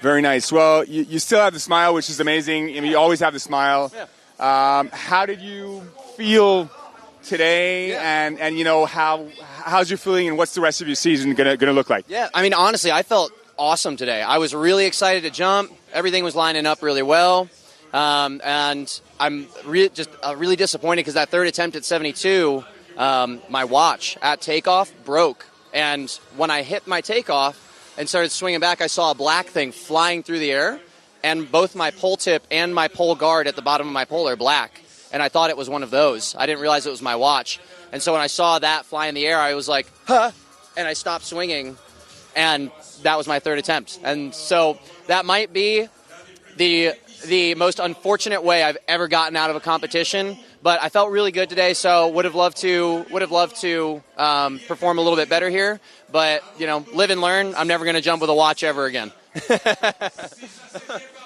Very nice. Well, you still have the smile, which is amazing. I mean, you always have the smile. Yeah. How did you feel today? Yeah. And how's your feeling, and what's the rest of your season gonna look like? Yeah, I mean, honestly, I felt awesome today. I was really excited to jump. Everything was lining up really well. And I'm just really disappointed because that third attempt at 72, my watch at takeoff broke. And when I hit my takeoff and started swinging back, I saw a black thing flying through the air. And both my pole tip and my pole guard at the bottom of my pole are black. And I thought it was one of those. I didn't realize it was my watch. And so when I saw that fly in the air, I was like, huh? And I stopped swinging. And that was my third attempt. And so that might be the most unfortunate way I've ever gotten out of a competition. But I felt really good today, so would have loved to perform a little bit better here. But, live and learn. I'm never going to jump with a watch ever again.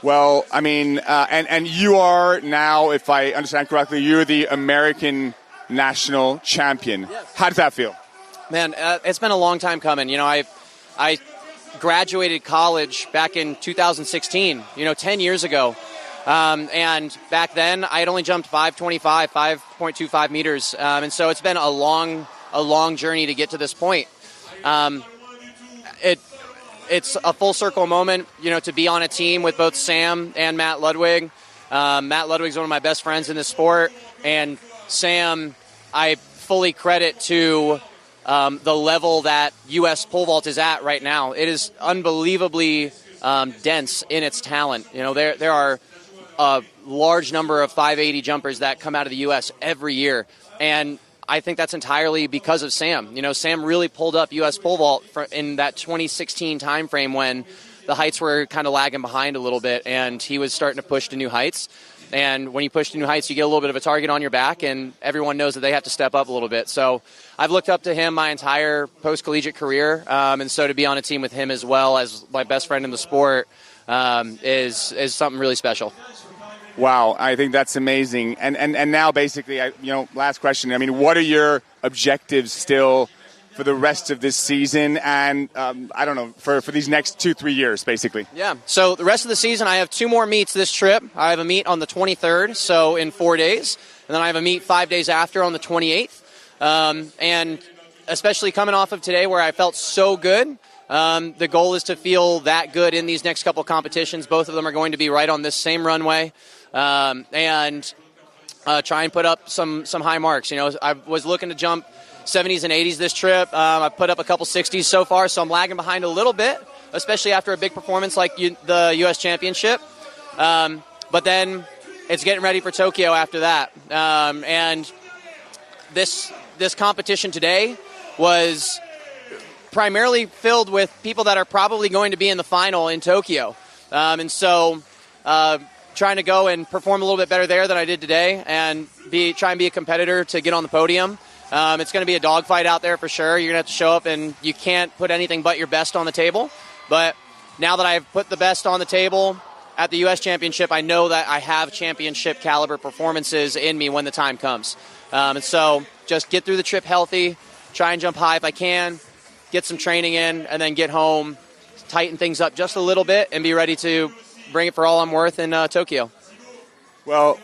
Well, I mean, and you are now, if I understand correctly, you're the American national champion. Yes. How does that feel? Man, it's been a long time coming. I graduated college back in 2016, 10 years ago. And back then, I had only jumped 5.25 meters. And so it's been a long journey to get to this point. It's a full circle moment, to be on a team with both Sam and Matt Ludwig. Matt Ludwig's one of my best friends in this sport. And Sam, I fully credit to the level that U.S. pole vault is at right now. It is unbelievably dense in its talent. There are a large number of 580 jumpers that come out of the U.S. every year, and I think that's entirely because of Sam. Sam really pulled up U.S. pole vault in that 2016 timeframe when the heights were kind of lagging behind a little bit, and he was starting to push to new heights. And when you push to new heights, you get a little bit of a target on your back, and everyone knows that they have to step up a little bit. So I've looked up to him my entire post-collegiate career, and so to be on a team with him as well as my best friend in the sport is something really special. Wow, I think that's amazing. And now, basically, last question. I mean, what are your objectives still for the rest of this season and, I don't know, for these next 2-3 years, basically? Yeah, so the rest of the season, I have 2 more meets this trip. I have a meet on the 23rd, so in 4 days. And then I have a meet 5 days after on the 28th. And especially coming off of today where I felt so good, the goal is to feel that good in these next couple competitions. Both of them are going to be right on this same runway. And try and put up some high marks. I was looking to jump 70s and 80s this trip. I put up a couple 60s so far, so I'm lagging behind a little bit, especially after a big performance like the U.S. Championship. But then it's getting ready for Tokyo after that. And this competition today was primarily filled with people that are probably going to be in the final in Tokyo. And so trying to go and perform a little bit better there than I did today and try and be a competitor to get on the podium. It's going to be a dogfight out there for sure. You're going to have to show up, and you can't put anything but your best on the table. But now that I've put the best on the table at the U.S. Championship, I know that I have championship caliber performances in me when the time comes. And so just get through the trip healthy, try and jump high if I can, get some training in, and then get home, tighten things up just a little bit, and be ready to bring it for all I'm worth in Tokyo. Well,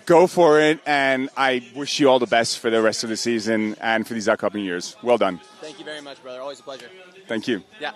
go for it, and I wish you all the best for the rest of the season and for these upcoming years. Well done. Thank you very much, brother. Always a pleasure. Thank you. Yeah.